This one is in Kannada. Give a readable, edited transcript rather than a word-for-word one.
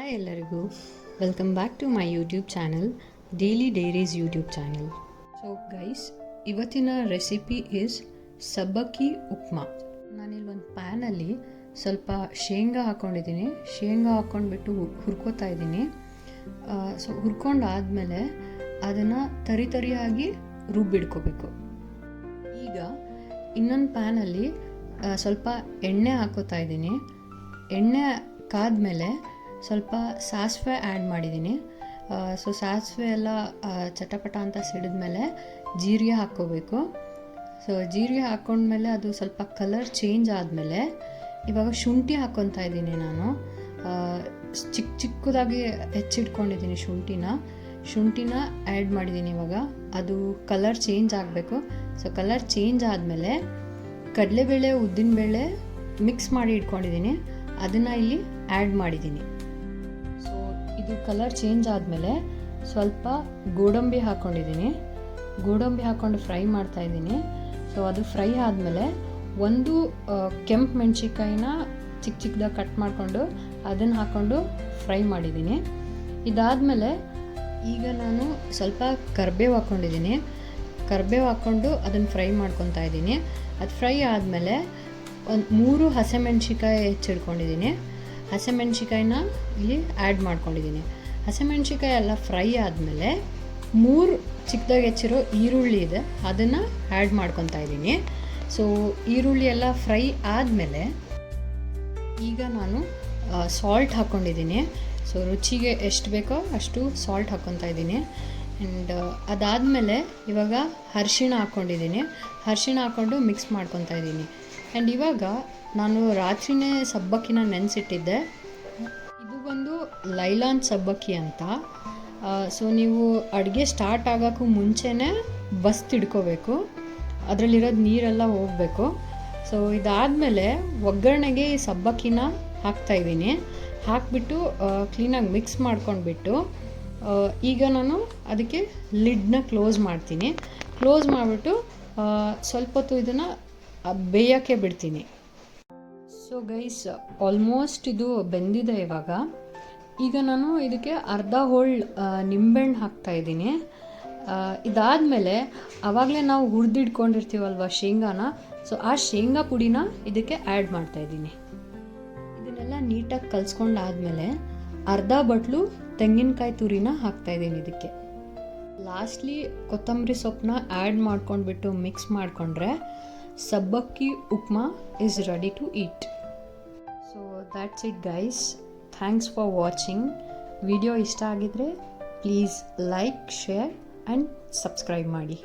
ಹಾಯ್ ಎಲ್ಲರಿಗೂ, welcome back to my YouTube channel, daily diaries YouTube channel. So guys, ಇವತ್ತಿನ ರೆಸಿಪಿ ಈಸ್ ಸಬ್ಬಕ್ಕಿ ಉಪ್ಮಾ. ನಾನಿಲ್ಲಿ ಒಂದು ಪ್ಯಾನಲ್ಲಿ ಸ್ವಲ್ಪ ಶೇಂಗಾ ಹಾಕ್ಕೊಂಡಿದ್ದೀನಿ. ಶೇಂಗಾ ಹಾಕ್ಕೊಂಡ್ಬಿಟ್ಟು ಹುರ್ಕೋತಾ ಇದ್ದೀನಿ. ಸೊ ಹುರ್ಕೊಂಡಾದಮೇಲೆ ಅದನ್ನು ತರಿಯಾಗಿ ರುಬ್ಬಿಡ್ಕೋಬೇಕು. ಈಗ ಇನ್ನೊಂದು ಪ್ಯಾನಲ್ಲಿ ಸ್ವಲ್ಪ ಎಣ್ಣೆ ಹಾಕೋತಾ ಇದ್ದೀನಿ. ಎಣ್ಣೆ ಕಾದ್ಮೇಲೆ ಸ್ವಲ್ಪ ಸಾಸಿವೆ ಆ್ಯಡ್ ಮಾಡಿದ್ದೀನಿ. ಸೊ ಸಾಸಿವೆ ಎಲ್ಲ ಚಟಪಟ ಅಂತ ಸಿಡಿದ್ಮೇಲೆ ಜೀರಿಗೆ ಹಾಕ್ಕೋಬೇಕು. ಸೊ ಜೀರಿಗೆ ಹಾಕ್ಕೊಂಡ್ಮೇಲೆ ಅದು ಸ್ವಲ್ಪ ಕಲರ್ ಚೇಂಜ್ ಆದಮೇಲೆ ಇವಾಗ ಶುಂಠಿ ಹಾಕ್ಕೊತಾ ಇದ್ದೀನಿ. ನಾನು ಚಿಕ್ಕದಾಗಿ ಹೆಚ್ಚಿಟ್ಕೊಂಡಿದ್ದೀನಿ ಶುಂಠಿನ ಆ್ಯಡ್ ಮಾಡಿದ್ದೀನಿ. ಇವಾಗ ಅದು ಕಲರ್ ಚೇಂಜ್ ಆಗಬೇಕು. ಸೊ ಕಲರ್ ಚೇಂಜ್ ಆದಮೇಲೆ ಕಡಲೆಬೇಳೆ ಉದ್ದಿನಬೇಳೆ ಮಿಕ್ಸ್ ಮಾಡಿ ಇಟ್ಕೊಂಡಿದ್ದೀನಿ, ಅದನ್ನು ಇಲ್ಲಿ ಆ್ಯಡ್ ಮಾಡಿದ್ದೀನಿ. ಸೊ ಇದು ಕಲರ್ ಚೇಂಜ್ ಆದಮೇಲೆ ಸ್ವಲ್ಪ ಗೋಡಂಬಿ ಹಾಕ್ಕೊಂಡಿದ್ದೀನಿ. ಗೋಡಂಬಿ ಹಾಕ್ಕೊಂಡು ಫ್ರೈ ಮಾಡ್ತಾಯಿದ್ದೀನಿ. ಸೊ ಅದು ಫ್ರೈ ಆದಮೇಲೆ ಒಂದು ಕೆಂಪು ಮೆಣಸಿನ್ಕಾಯಿನ ಚಿಕ್ಕದಾಗಿ ಕಟ್ ಮಾಡಿಕೊಂಡು ಅದನ್ನು ಹಾಕ್ಕೊಂಡು ಫ್ರೈ ಮಾಡಿದ್ದೀನಿ. ಇದಾದಮೇಲೆ ಈಗ ನಾನು ಸ್ವಲ್ಪ ಕರಿಬೇವು ಹಾಕ್ಕೊಂಡಿದ್ದೀನಿ. ಕರಿಬೇವು ಹಾಕ್ಕೊಂಡು ಅದನ್ನು ಫ್ರೈ ಮಾಡ್ಕೊತಾ ಇದ್ದೀನಿ. ಅದು ಫ್ರೈ ಆದಮೇಲೆ ಒಂದು 3 ಹಸಿಮೆಣ್ಸಿಕಾಯಿ ಹೆಚ್ಚಿಡ್ಕೊಂಡಿದ್ದೀನಿ. ಹಸಿಮೆಣ್ಸಿಕಾಯಿನ ಇಲ್ಲಿ ಆ್ಯಡ್ ಮಾಡ್ಕೊಂಡಿದ್ದೀನಿ. ಹಸಿಮೆಣ್ಸಿಕಾಯಿ ಎಲ್ಲ ಫ್ರೈ ಆದಮೇಲೆ 3 ಚಿಕ್ಕದಾಗಿ ಹೆಚ್ಚಿರೋ ಈರುಳ್ಳಿ ಇದೆ, ಅದನ್ನು ಆ್ಯಡ್ ಮಾಡ್ಕೊತಾ ಇದ್ದೀನಿ. ಸೊ ಈರುಳ್ಳಿ ಎಲ್ಲ ಫ್ರೈ ಆದಮೇಲೆ ಈಗ ನಾನು ಸಾಲ್ಟ್ ಹಾಕ್ಕೊಂಡಿದ್ದೀನಿ. ಸೊ ರುಚಿಗೆ ಎಷ್ಟು ಬೇಕೋ ಅಷ್ಟು ಸಾಲ್ಟ್ ಹಾಕ್ಕೊತಾ ಇದ್ದೀನಿ. ಆ್ಯಂಡ್ ಅದಾದಮೇಲೆ ಇವಾಗ ಅರಿಶಿಣ ಹಾಕ್ಕೊಂಡಿದ್ದೀನಿ. ಅರಿಶಿಣ ಹಾಕ್ಕೊಂಡು ಮಿಕ್ಸ್ ಮಾಡ್ಕೊತಾ ಇದ್ದೀನಿ. ಆ್ಯಂಡ್ ಇವಾಗ ನಾನು ರಾತ್ರಿಯೇ ಸಬ್ಬಕ್ಕಿನ ನೆನೆಸಿಟ್ಟಿದ್ದೆ. ಇದು ಒಂದು ಲೈಲಾನ್ ಸಬ್ಬಕ್ಕಿ ಅಂತ. ಸೊ ನೀವು ಅಡುಗೆ ಸ್ಟಾರ್ಟ್ ಆಗೋಕ್ಕೂ ಮುಂಚೆನೇ ಬಸ್ತಿಡ್ಕೋಬೇಕು, ಅದರಲ್ಲಿರೋದು ನೀರೆಲ್ಲ ಹೋಗಬೇಕು. ಸೊ ಇದಾದಮೇಲೆ ಒಗ್ಗರಣೆಗೆ ಈ ಸಬ್ಬಕ್ಕಿನ ಹಾಕ್ತಾಯಿದ್ದೀನಿ. ಹಾಕಿಬಿಟ್ಟು ಕ್ಲೀನಾಗಿ ಮಿಕ್ಸ್ ಮಾಡ್ಕೊಂಡ್ಬಿಟ್ಟು ಈಗ ನಾನು ಅದಕ್ಕೆ ಲಿಡ್ನ ಕ್ಲೋಸ್ ಮಾಡ್ತೀನಿ. ಕ್ಲೋಸ್ ಮಾಡಿಬಿಟ್ಟು ಸ್ವಲ್ಪ ಹೊತ್ತು ಇದನ್ನು ಬೇಯೋಕ್ಕೆ ಬಿಡ್ತೀನಿ. ಸೊ ಗೈಸ್, ಆಲ್ಮೋಸ್ಟ್ ಇದು ಬೆಂದಿದೆ. ಈಗ ನಾನು ಇದಕ್ಕೆ ಅರ್ಧ ಹೋಳು ನಿಂಬೆಹಣ್ಣು ಹಾಕ್ತಾಯಿದ್ದೀನಿ. ಇದಾದಮೇಲೆ ಆವಾಗಲೇ ನಾವು ಹುರಿದಿಟ್ಕೊಂಡಿರ್ತೀವಲ್ವ ಶೇಂಗಾನ, ಸೊ ಆ ಶೇಂಗಾ ಪುಡಿನ ಇದಕ್ಕೆ ಆ್ಯಡ್ ಮಾಡ್ತಾಯಿದ್ದೀನಿ. ಇದನ್ನೆಲ್ಲ ನೀಟಾಗಿ ಕಲಿಸ್ಕೊಂಡಾದ್ಮೇಲೆ ಅರ್ಧ ಬಟ್ಲು ತೆಂಗಿನಕಾಯಿ ತುರಿನ ಹಾಕ್ತಾಯಿದ್ದೀನಿ ಇದಕ್ಕೆ. ಲಾಸ್ಟ್ಲಿ ಕೊತ್ತಂಬರಿ ಸೊಪ್ಪನ್ನ ಆ್ಯಡ್ ಮಾಡ್ಕೊಂಡ್ಬಿಟ್ಟು ಮಿಕ್ಸ್ ಮಾಡಿಕೊಂಡ್ರೆ ಸಬ್ಬಕ್ಕಿ upma is ready to eat. So that's it guys. Thanks for watching. Video ಇಷ್ಟ ಆಗಿದ್ರೆ please like, share and subscribe ಮಾಡಿ.